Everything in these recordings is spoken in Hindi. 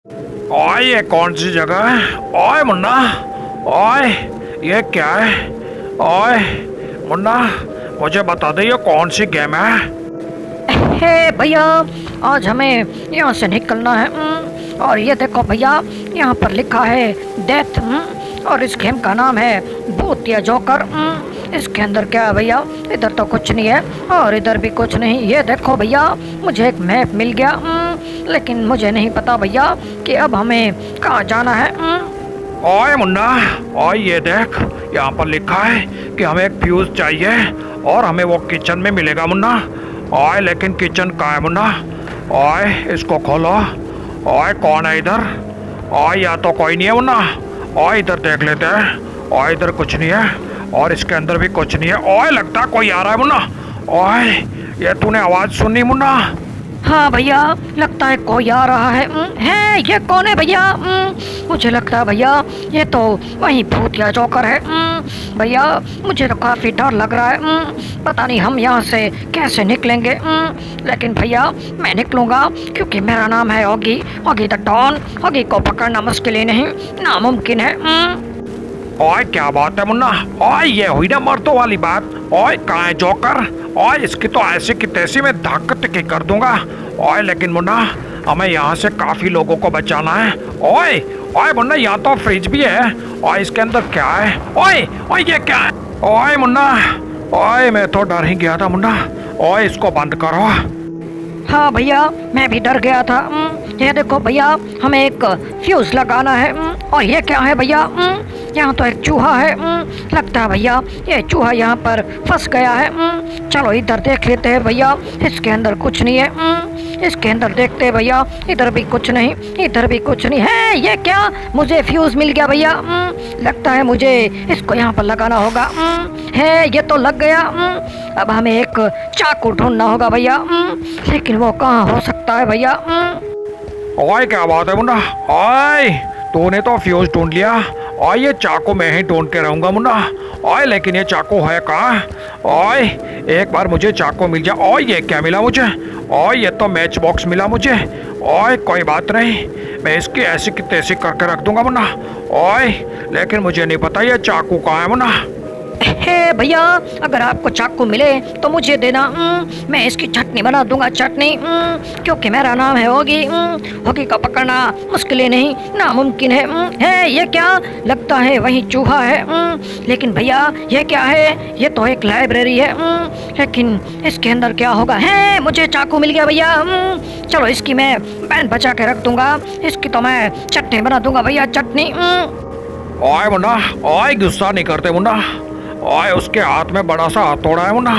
ओए ये कौन सी जगह है? ओए मुन्ना, ओए ये क्या है? ओए मुन्ना, मुझे बता दे ये कौन सी गेम है? हे भैया, आज हमें यहाँ से निकलना है। और ये देखो भैया, यहाँ पर लिखा है डेथ। और इस गेम का नाम है भूत या जोकर। इसके अंदर क्या है भैया? इधर तो कुछ नहीं है और इधर भी कुछ नहीं। ये देखो भैया, मुझे एक मैप मिल गया, लेकिन मुझे नहीं पता भैया कि अब हमें कहाँ जाना है। ओए मुन्ना, ओए ये देख, यहाँ पर लिखा है कि हमें एक फ्यूज चाहिए और हमें वो किचन में मिलेगा मुन्ना। ओए लेकिन किचन कहाँ है मुन्ना? ओए इसको खोलो। ओए कौन है इधर? ओए या तो कोई नहीं है मुन्ना। ओए इधर देख लेते हैं। ओए इधर कुछ नहीं है और इसके अंदर भी कुछ नहीं है। ओए लगता है कोई आ रहा है मुन्ना। ओए ये तूने आवाज सुनी मुन्ना? हाँ भैया, लगता है कोई आ रहा है। ये कौन है भैया? मुझे लगता है भैया ये तो वही भूत या जोकर है। भैया मुझे तो काफ़ी डर लग रहा है। पता नहीं हम यहाँ से कैसे निकलेंगे। लेकिन भैया मैं निकलूँगा, क्योंकि मेरा नाम है Oggy, Oggy the don. Oggy को पकड़ना मुश्किल ही नहीं, नामुमकिन है। ओए क्या बात है मुन्ना? ओए ये हुई ना मर्दों वाली बात। ओए कहाँ है जोकर? ओए इसकी तो ऐसी की तैसी में धक्का तिक्की कर दूंगा। ओए लेकिन मुन्ना, हमें यहाँ से काफी लोगों को बचाना है। ओए ओए मुन्ना, यहाँ तो फ्रिज भी है। ओए इसके अंदर क्या है? ओए ओए ये क्या है? ओए मुन्ना, ओए मैं तो डर ही गया था मुन्ना। ओए इसको बंद करो। हाँ भैया, मैं भी डर गया था। ये देखो भैया, हमें एक फ्यूज लगाना है। और ये क्या है भैया? यहाँ तो एक चूहा है। लगता है भैया ये चूहा यहाँ पर फंस गया है। चलो इधर देख लेते हैं भैया, इसके अंदर कुछ नहीं है। इसके अंदर देखते हैं भैया, इधर भी कुछ नहीं, इधर भी कुछ नहीं है। ये क्या? मुझे फ्यूज मिल गया भैया। लगता है मुझे इसको यहाँ पर लगाना होगा। है ये तो लग गया। अब हमें एक चाकू ढूंढना होगा भैया, लेकिन वो कहाँ हो सकता है भैया? ओए क्या बात है मुन्ना? ओए तूने तो फ्यूज ढूंढ लिया। ओए ये चाकू मैं ही ढूंढ के रहूंगा मुन्ना। ओए लेकिन ये चाकू है कहाँ? ओए एक बार मुझे चाकू मिल जाए। ओए ये क्या मिला मुझे? ओए ये तो मैच बॉक्स मिला मुझे। ओए कोई बात नहीं, मैं इसकी ऐसी की तैसी करके रख दूंगा मुन्ना। ओए लेकिन मुझे नहीं पता ये चाकू कहाँ है मुन्ना। हे भैया, अगर आपको चाकू मिले तो मुझे देना। मैं इसकी चटनी बना दूंगा, चटनी। क्योंकि मेरा नाम है होगी। होगी का पकड़ना मुश्किल ही नहीं, नामुमकिन है। ये क्या? लगता है वही चूहा है। लेकिन भैया ये क्या है? ये तो एक लाइब्रेरी है। लेकिन इसके अंदर क्या होगा? है मुझे चाकू मिल गया भैया। चलो इसकी मैं बैन बचा के रख दूंगा। इसकी तो मैं चटनी बना दूंगा भैया, चटनी। ओए मुन्ना, ओए गुस्सा नहीं करते मुन्ना। ओए उसके हाथ में बड़ा सा हथौड़ा है मुन्ना।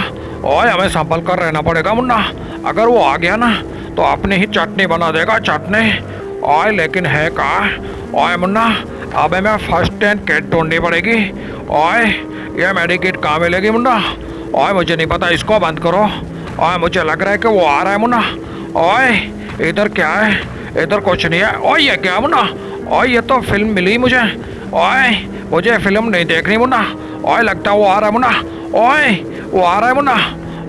ओए हमें संभल कर रहना पड़ेगा मुन्ना। अगर वो आ गया ना तो अपनी ही चटनी बना देगा, चटनी। ओए लेकिन है कहाँ? ओए मुन्ना, अबे मैं फर्स्ट एड किट ढूंढनी पड़ेगी। ओए ये मेडिकेट कहाँ मिलेगी मुन्ना? ओए मुझे नहीं पता, इसको बंद करो। ओए मुझे लग रहा है कि वो आ रहा है मुन्ना। ओए इधर क्या है? इधर कुछ नहीं है। ओए ये क्या मुन्ना? ओए ये तो फिल्म मिली मुझे। ओए मुझे फिल्म नहीं देखनी मुन्ना। ओए लगता है वो आ रहा है मुन्ना। ओए वो आ रहा है मुन्ना।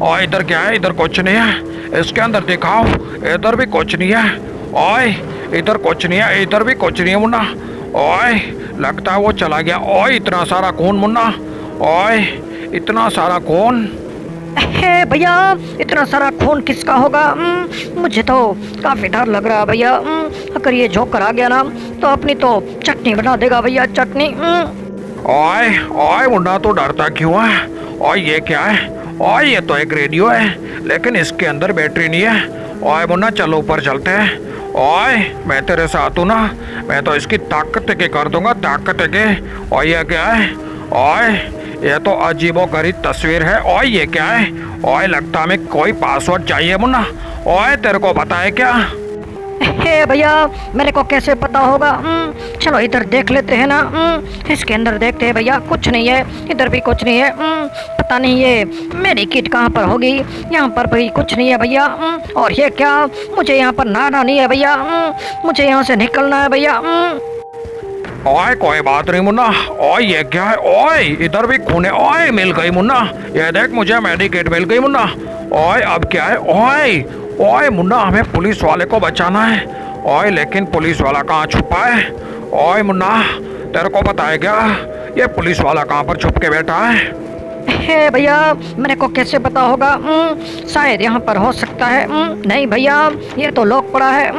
ओए इधर क्या है? इधर कुछ नहीं है। इसके अंदर दिखाओ, इधर भी कुछ नहीं है। ओए इधर कुछ नहीं है, इधर भी कुछ नहीं है मुन्ना। ओए लगता है वो चला गया। ओए इतना सारा खून मुन्ना। ओए इतना सारा खून। है भैया, इतना सारा खून किसका होगा? मुझे तो काफी डर लग रहा है भैया। अगर ये जोकर आ गया ना तो अपनी तो चटनी बना देगा भैया, चटनी। ओए ओए मुन्ना, तो डरता क्यों है? ओए ये क्या है? ओए ये तो एक रेडियो है, लेकिन इसके अंदर बैटरी नहीं है। ओए मुन्ना चलो ऊपर चलते हैं। ओए मैं तेरे साथ हूँ ना, मैं तो इसकी ताकत के कर दूंगा, ताकत के। ओए ये क्या है? ओए ये तो अजीबोगरीब तस्वीर है। ओए ये क्या है? ओए लगता हमें कोई पासवर्ड चाहिए मुन्ना। ओए तेरे को पता है क्या? हे भैया, मेरे को कैसे पता होगा? चलो इधर देख लेते हैं ना। इसके अंदर देखते हैं भैया, कुछ नहीं है, इधर भी कुछ नहीं है। पता नहीं ये मेरी किट कहाँ पर होगी। यहाँ पर भी कुछ नहीं है भैया। और ये क्या? मुझे यहाँ पर नहाना नहीं है भैया। मुझे यहाँ से निकलना है भैया। ओए कोई बात नहीं मुन्ना। ओए ये क्या है? ओए इधर भी खून है। ओए मिल गई मुन्ना, ये देख मुझे मेडिकेट मिल गई मुन्ना। ओए अब क्या है? ओए ओए मुन्ना, हमें पुलिस वाले को बचाना है। ओए लेकिन पुलिस वाला कहाँ छुपा है? ओए मुन्ना, तेरे को पता है क्या ये पुलिस वाला कहाँ पर छुप के बैठा है? हे भैया, मेरे को कैसे पता होगा? शायद यहाँ पर हो सकता है। नहीं भैया, ये तो लॉक पड़ा है।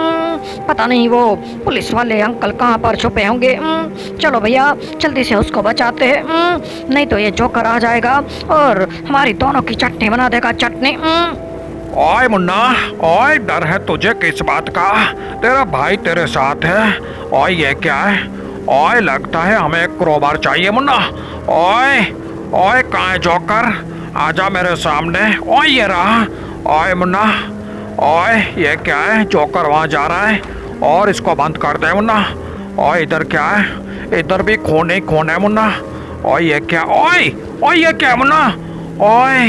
पता नहीं वो पुलिस वाले अंकल कहाँ पर छुपे होंगे। चलो भैया, जल्दी से उसको बचाते हैं। नहीं तो ये जोकर आ जाएगा और हमारी दोनों की चटनी बना देगा, चटनी। ओए मुन्ना, ओए डर है तुझे किस बात का? तेरा भाई तेरे साथ है। ओए ये क्या है? ओए लगता है हमें एक क्रोबार चाहिए मुन्ना। ओए ओए कहाँ है जोकर? आजा मेरे सामने। ओए ये रहा। ओए मुन्ना, ओए ये क्या है? जोकर वहाँ जा रहा है और इसको बंद कर दे मुन्ना। ओए इधर क्या है? इधर भी खून ही खून है मुन्ना। ओए ये क्या? ओए ओए ये क्या मुन्ना? ओए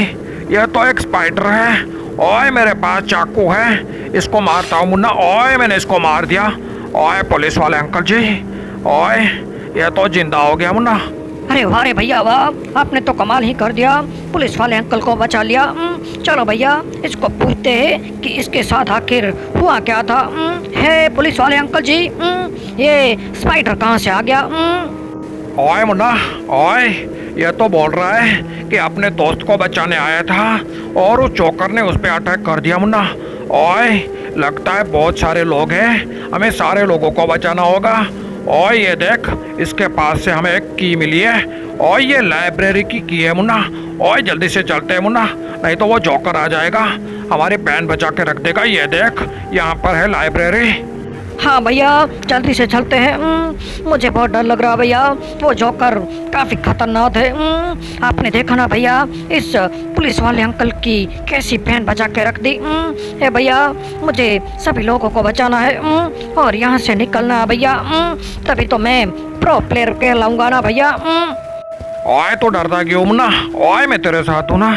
ये तो एक स्पाइडर है। ओए मेरे पास चाकू है, इसको मारता हूँ मुन्ना। ओए मैंने इसको मार दिया। ओए पुलिस वाले अंकल जी, ओए ये तो जिंदा हो गया मुन्ना। अरे वाह रे भैया वाह, आपने तो कमाल ही कर दिया, पुलिस वाले अंकल को बचा लिया। चलो भैया, इसको पूछते हैं कि इसके साथ आखिर हुआ क्या था। हे पुलिस वाले अंकल जी, ये स्पाइडर कहाँ से आ गया? ओए मुन्ना, ओए ये तो बोल रहा है कि अपने दोस्त को बचाने आया था और उस जोकर ने उस पर अटैक कर दिया मुन्ना। ओए लगता है बहुत सारे लोग हैं, हमें सारे लोगों को बचाना होगा। ओए ये देख, इसके पास से हमें एक की मिली है। ओए ये लाइब्रेरी की है मुन्ना। ओए जल्दी से चलते हैं मुन्ना, नहीं तो वो जोकर आ जाएगा, हमारी बैंड बचा के रख देगा। ये देख, यहाँ पर है लाइब्रेरी। हाँ भैया, जल्दी से चलते हैं। मुझे बहुत डर लग रहा भैया, वो जोकर काफ़ी खतरनाक है। आपने देखा ना भैया, इस पुलिस वाले अंकल की कैसी बहन बचा के रख दी। ए भैया, मुझे सभी लोगों को बचाना है और यहाँ से निकलना है भैया, तभी तो मैं प्रो प्लेयर कहलाऊंगा ना भैया। ओए तो डरता क्यों मुन्ना? ओए मैं तेरे साथ हूँ ना।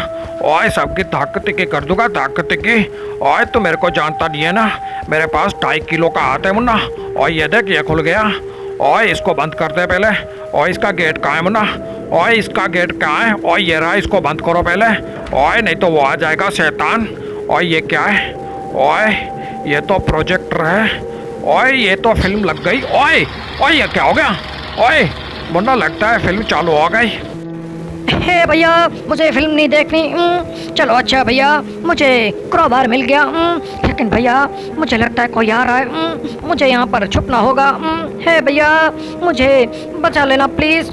ओए सबकी ताकत की कर दूंगा, ताकत की। ओए तो मेरे को जानता नहीं है ना, मेरे पास 2.5 किलो का हाथ है मुन्ना। ओए ये देख, ये खुल गया। ओए इसको बंद करते हैं पहले। ओए इसका गेट कहाँ है मुन्ना? ओए इसका गेट कहाँ है? ओए ये रहा, इसको बंद करो पहले। ओए नहीं तो वो आ जाएगा शैतान। ओए ये क्या है? ओए ये तो प्रोजेक्टर है। ओए ये तो फिल्म लग गई। ओए ओए ये क्या हो गया? ओए मुन्ना, लगता है फिल्म चालू हो गई। हे भैया, मुझे फिल्म नहीं देखनी। चलो अच्छा भैया, मुझे क्रोबार मिल गया। लेकिन भैया, मुझे लगता है कोई आ रहा है। मुझे यहाँ पर छुपना होगा। हे भैया, मुझे बचा लेना प्लीज।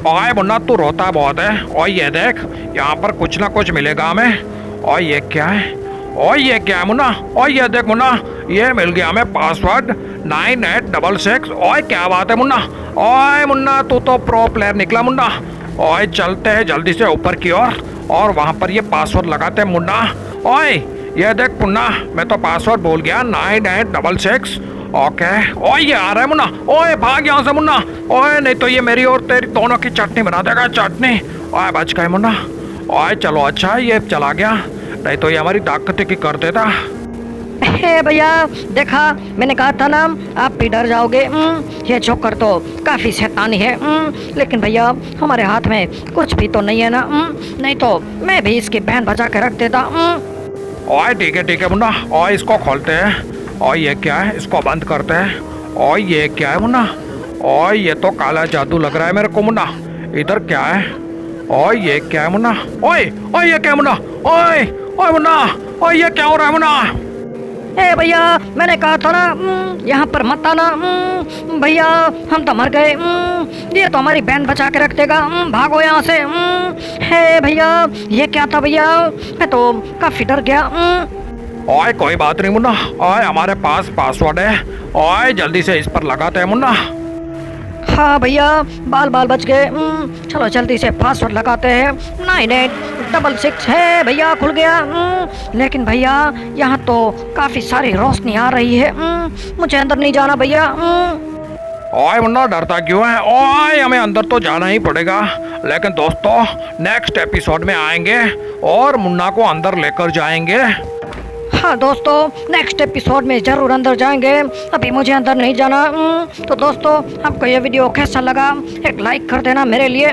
ओए मुन्ना, तू रोता बहुत है। ओए ये देख, यहाँ पर कुछ ना कुछ मिलेगा हमें। ओए ये क्या है? ओए ये क्या है मुन्ना? ओए ये देख मुन्ना, ये मिल गया हमें पासवर्ड 9866। ओए क्या बात है मुन्ना? ओए मुन्ना, तू तो प्रो प्लेयर निकला मुन्ना। ओए चलते हैं जल्दी से ऊपर की ओर और वहाँ पर ये पासवर्ड लगाते हैं मुन्ना। ओए ये देख मुन्ना, मैं तो पासवर्ड भूल गया, 9866। ओके। ओए ये आ रहा है मुन्ना। ओए भाग यहाँ से मुन्ना। ओए नहीं तो ये मेरी और तेरी दोनों की चटनी बना देगा, चटनी। ओए बच गए मुन्ना। ओए चलो अच्छा, ये चला गया, नहीं तो ये हमारी ताकत की कर देता। हे भैया, देखा, मैंने कहा था ना आप भी डर जाओगे। ये जोकर तो काफ़ी शैतानी है। लेकिन भैया, हमारे हाथ में कुछ भी तो नहीं है ना। नहीं तो मैं भी इसकी बहन बचा के रख देता। ओए ठीक है मुन्ना। ओए इसको खोलते हैं। ओए ये क्या है? इसको बंद करते हैं। ओए ये क्या है मुन्ना? ओए ये तो काला जादू लग रहा है मेरे को मुन्ना। इधर क्या है? ओए ये क्या है मुन्ना? ओए ओए ये क्या है मुन्ना? ओए ओए मुन्ना, ओए ये क्या हो रहा है मुन्ना? ए भैया, मैंने कहा था ना यहाँ पर मत आना। भैया, हम तो मर गए। ये तो हमारी बहन बचा के रख देगा। भागो यहाँ से। हे भैया, ये क्या था भैया? मैं तो काफ़ी डर गया। ओए कोई बात नहीं मुन्ना। ओए हमारे पास पासवर्ड है। ओए जल्दी से इस पर लगाते हैं मुन्ना। हाँ भैया, बाल बाल बच गए। चलो जल्दी से पासवर्ड लगाते हैं। 9866 है भैया, खुल गया। लेकिन भैया, यहाँ तो काफ़ी सारी रोशनी आ रही है। मुझे अंदर नहीं जाना भैया। ओए मुन्ना, डरता क्यों है? ओए हमें अंदर तो जाना ही पड़ेगा, लेकिन दोस्तों नेक्स्ट एपिसोड में आएंगे और मुन्ना को अंदर लेकर जाएंगे। हाँ दोस्तों, नेक्स्ट एपिसोड में ज़रूर अंदर जाएंगे, अभी मुझे अंदर नहीं जाना। तो दोस्तों, आपको ये वीडियो कैसा लगा? एक लाइक कर देना मेरे लिए।